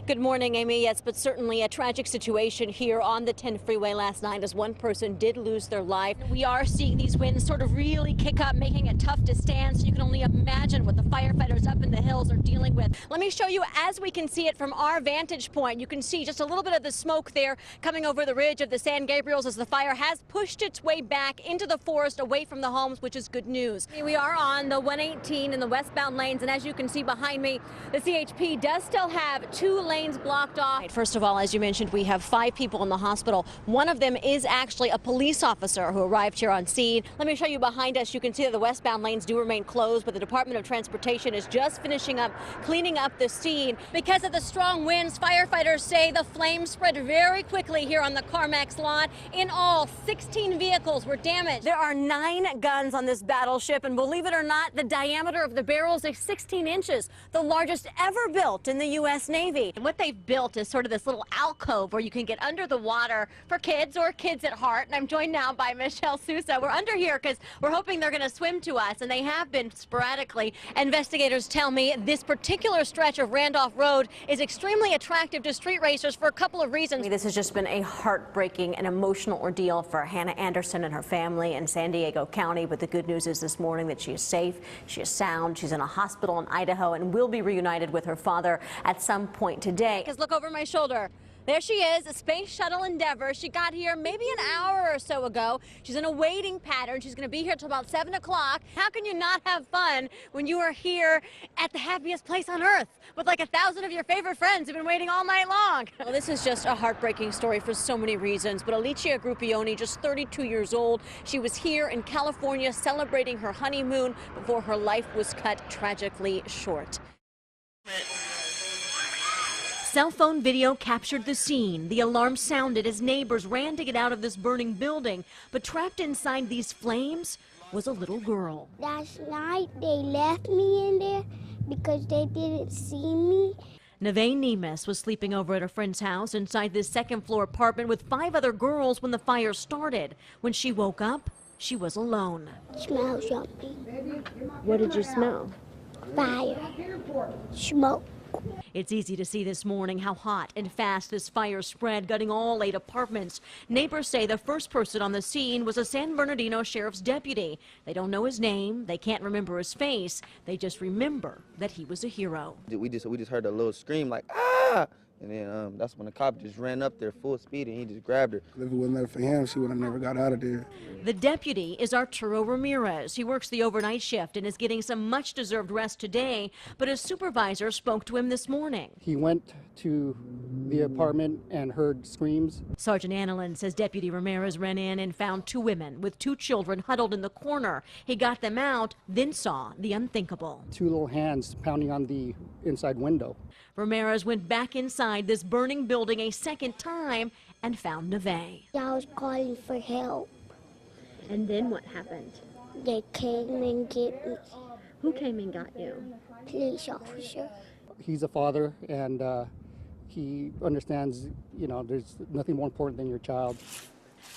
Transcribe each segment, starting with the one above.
Good morning, Amy. Yes, but certainly a tragic situation here on the 10 freeway last night as one person did lose their life. We are seeing these winds sort of really kick up, making it tough to stand. So you can only imagine what the firefighters up in the hills are dealing with. Let me show you as we can see it from our vantage point. You can see just a little bit of the smoke there coming over the ridge of the San Gabriels as the fire has pushed its way back into the forest away from the homes, which is good news. We are on the 118 in the westbound lanes, and as you can see behind me, the CHP does still have 2 lanes blocked off. First of all, as you mentioned, we have 5 people in the hospital. One of them is actually a police officer who arrived here on scene. Let me show you behind us. You can see that the westbound lanes do remain closed, but the Department of Transportation is just finishing up cleaning up the scene. Because of the strong winds, firefighters say the flames spread very quickly here on the CarMax lot. In all, 16 vehicles were damaged. There are 9 guns on this battleship, and believe it or not, the diameter of the barrels is 16 inches, the largest ever built in the U.S. Navy. What they've built is sort of this little alcove where you can get under the water for kids or kids at heart. And I'm joined now by Michelle Sousa. We're under here because we're hoping they're going to swim to us, and they have been sporadically. Investigators tell me this particular stretch of Randolph Road is extremely attractive to street racers for a couple of reasons. This has just been a heartbreaking and emotional ordeal for Hannah Anderson and her family in San Diego County. But the good news is this morning that she is safe, she is sound, she's in a hospital in Idaho, and will be reunited with her father at some point today. Because look over my shoulder. There she is, a Space Shuttle Endeavour. She got here maybe an hour or so ago. She's in a waiting pattern. She's going to be here till about 7 o'clock. How can you not have fun when you are here at the happiest place on earth with like 1,000 of your favorite friends who've been waiting all night long? Well, this is just a heartbreaking story for so many reasons, but Alicia Gruppioni, just 32 years old, she was here in California celebrating her honeymoon before her life was cut tragically short. Cell phone video captured the scene. The alarm sounded as neighbors ran to get out of this burning building, but trapped inside these flames was a little girl. Last night they left me in there because they didn't see me. Neve Nemes was sleeping over at a friend's house inside this second-floor apartment with 5 other girls when the fire started. When she woke up, she was alone. It smells something. What did you smell? Fire. Smoke. It's easy to see this morning how hot and fast this fire spread, gutting all 8 apartments. Neighbors say the first person on the scene was a San Bernardino sheriff's deputy. They don't know his name. They can't remember his face. They just remember that he was a hero. We just heard a little scream like, ah! And then that's when the cop just ran up there full speed and he just grabbed her. If it wasn't for him, she would have never got out of there. The deputy is Arturo Ramirez. He works the overnight shift and is getting some much-deserved rest today, but his supervisor spoke to him this morning. He went to the apartment and heard screams. Sergeant Annalyn says Deputy Ramirez ran in and found 2 women with 2 children huddled in the corner. He got them out, then saw the unthinkable. 2 little hands pounding on the inside window. Ramirez went back inside this burning building a second time and found Neve. I was calling for help. And then what happened? They came and get me. Who came and got you? Police officer. He's a father, and he understands, you know, there's nothing more important than your child.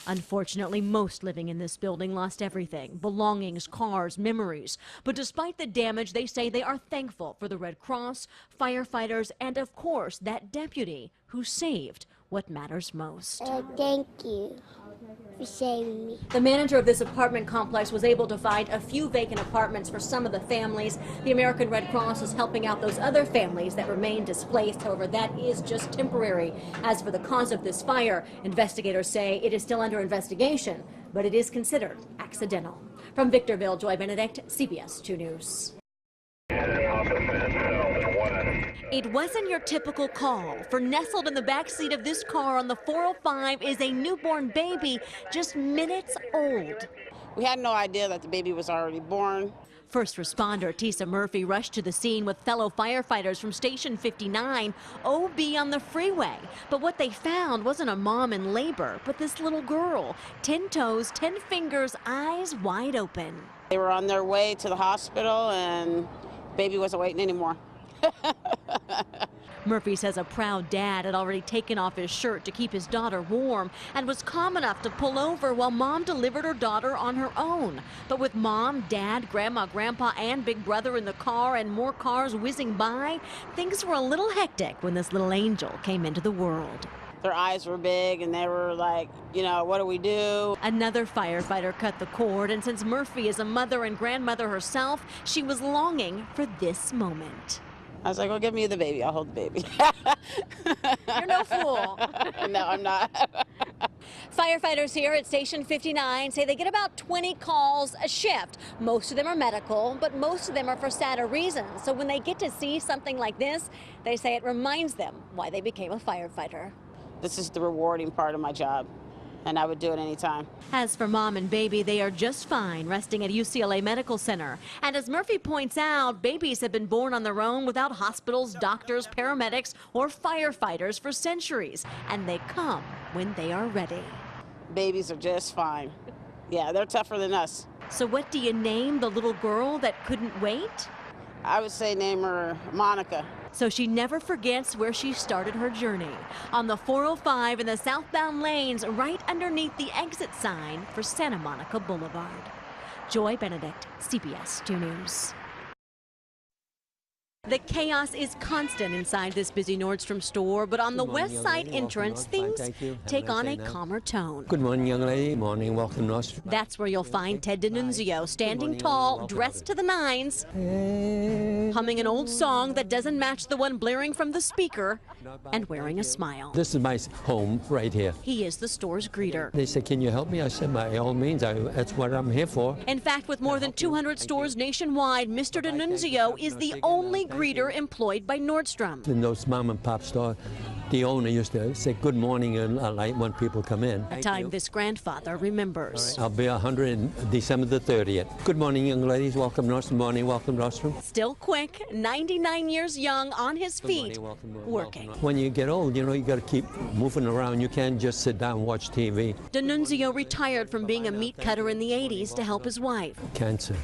Unfortunately, most living in this building lost everything, belongings, cars, memories. But despite the damage, they say they are thankful for the Red Cross, firefighters, and of course, that deputy who saved what matters most. Thank you for saving me. The manager of this apartment complex was able to find a few vacant apartments for some of the families. The American Red Cross is helping out those other families that remain displaced. However, that is just temporary. As for the cause of this fire, investigators say it is still under investigation, but it is considered accidental. From Victorville, Joy Benedict, CBS 2 News. It wasn't your typical call, for nestled in the back seat of this car on the 405 is a newborn baby just minutes old. We had no idea that the baby was already born. First responder Tisa Murphy rushed to the scene with fellow firefighters from Station 59, OB on the freeway. But what they found wasn't a mom in labor, but this little girl, 10 toes, 10 fingers, eyes wide open. They were on their way to the hospital and baby wasn't waiting anymore. Murphy says a proud dad had already taken off his shirt to keep his daughter warm and was calm enough to pull over while mom delivered her daughter on her own. But with mom, dad, grandma, grandpa, and big brother in the car and more cars whizzing by, things were a little hectic when this little angel came into the world. Their eyes were big and they were like, you know, what do we do? Another firefighter cut the cord, and since Murphy is a mother and grandmother herself, she was longing for this moment. I was like, well, give me the baby. I'll hold the baby. You're no fool. No, I'm not. Firefighters here at Station 59 say they get about 20 calls a shift. Most of them are medical, but most of them are for sadder reasons. So when they get to see something like this, they say it reminds them why they became a firefighter. This is the rewarding part of my job, and I would do it anytime. As for mom and baby, they are just fine, resting at UCLA Medical Center. And as Murphy points out, babies have been born on their own without hospitals, doctors, paramedics, or firefighters for centuries. And they come when they are ready. Babies are just fine. Yeah, they're tougher than us. So what do you name the little girl that couldn't wait? I would say name her Monica. So she never forgets where she started her journey, on the 405 in the southbound lanes right underneath the exit sign for Santa Monica Boulevard. Joy Benedict, CBS 2 News. The chaos is constant inside this busy Nordstrom store, but on the west side entrance, things take on a calmer tone. Good morning, young lady. Morning, welcome to Nordstrom. That's where you'll find Ted D'Annunzio, standing tall, dressed to the nines, humming an old song that doesn't match the one blaring from the speaker, and wearing a smile. This is my home right here. He is the store's greeter. They said, can you help me? I said, by all means, that's what I'm here for. In fact, with more than 200 stores nationwide, Mr. D'Annunzio is the only greeter employed by Nordstrom. In those mom and pop stores, the owner used to say good morning and light when people come in. A time this grandfather remembers. I'll be 100 on December the 30th. Good morning, young ladies. Welcome Nordstrom. Morning, welcome Nordstrom. Still quick, 99 years young, on his feet, working. When you get old, you know, you got to keep moving around. You can't just sit down and watch TV. D'Annunzio retired from being a meat cutter in the 80s to help his wife. Cancer.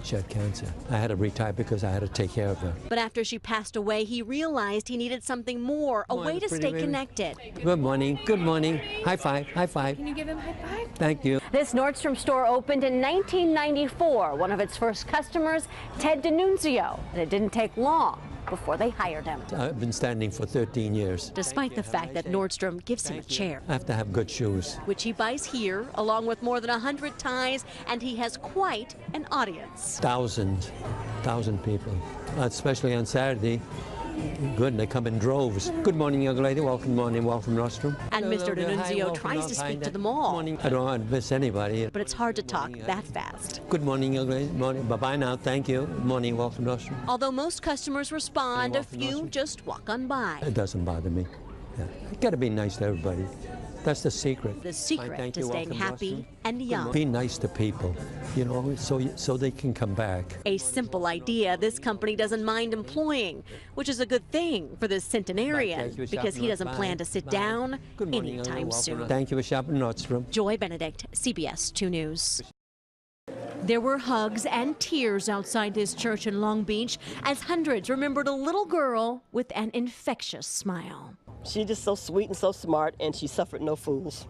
She had cancer. I had to retire because I had to take care of her. But after she passed away, he realized he needed something more, a way to stay connected. Good morning. Good morning. High five. High five. Can you give him a high five? Thank you. This Nordstrom store opened in 1994. One of its first customers, Ted D'Annunzio. And it didn't take long before they hired him. I've been standing for 13 years. Despite the fact that Nordstrom gives him a chair, I have to have good shoes. which he buys here, along with more than 100 ties, and he has quite an audience. 1,000 people, especially on Saturday. Good, they come in droves. Good morning, young lady. Welcome, morning, welcome, Nordstrom. And Mr. D'Annunzio tries to speak to them all, I don't want to miss anybody. but it's hard to talk that fast. Good morning, young lady. Morning. Bye-bye now. Thank you. Morning, welcome, Nordstrom. Although most customers respond, a few just walk on by. It doesn't bother me. Yeah. You got to be nice to everybody. That's the secret. The secret to staying happy and young. Be nice to people, you know, so they can come back. A simple idea this company doesn't mind employing, which is a good thing for this centenarian, because he doesn't plan to sit down anytime soon. Thank you for shopping Nordstrom. Joy Benedict, CBS 2 News. There were hugs and tears outside this church in Long Beach as hundreds remembered a little girl with an infectious smile. She's just so sweet and so smart, and she suffered no fools.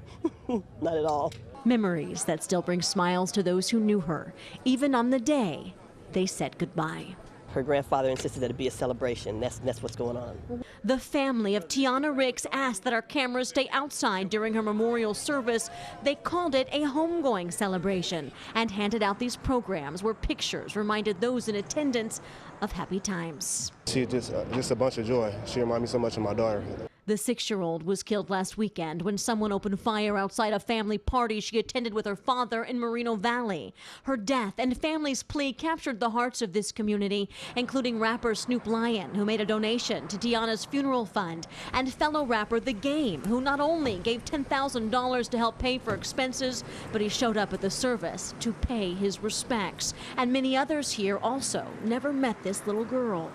Not at all. Memories that still bring smiles to those who knew her, even on the day they said goodbye. Her grandfather insisted that it be a celebration. That's what's going on. The family of Tiana Ricks asked that our cameras stay outside during her memorial service. They called it a homegoing celebration and handed out these programs where pictures reminded those in attendance of happy times. She's just a bunch of joy. She reminds me so much of my daughter. The 6-year-old was killed last weekend when someone opened fire outside a family party she attended with her father in Moreno Valley. Her death and family's plea captured the hearts of this community, including rapper Snoop Lion, who made a donation to Tiana's funeral fund, and fellow rapper The Game, who not only gave $10,000 to help pay for expenses, but he showed up at the service to pay his respects. And many others here also never met this little girl.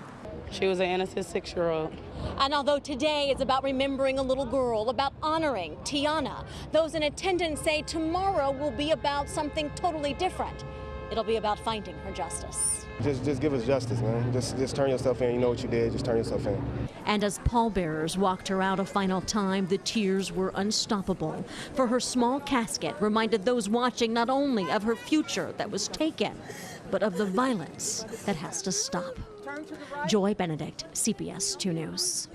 She was an innocent 6-year-old. And although today is about remembering a little girl, about honoring Tiana, those in attendance say tomorrow will be about something totally different. It'll be about finding her justice. Just give us justice, man. Just turn yourself in. You know what you did. Just turn yourself in. And as pallbearers walked her out a final time, the tears were unstoppable. For her small casket reminded those watching not only of her future that was taken, but of the violence that has to stop. Joy Benedict, CBS 2 News.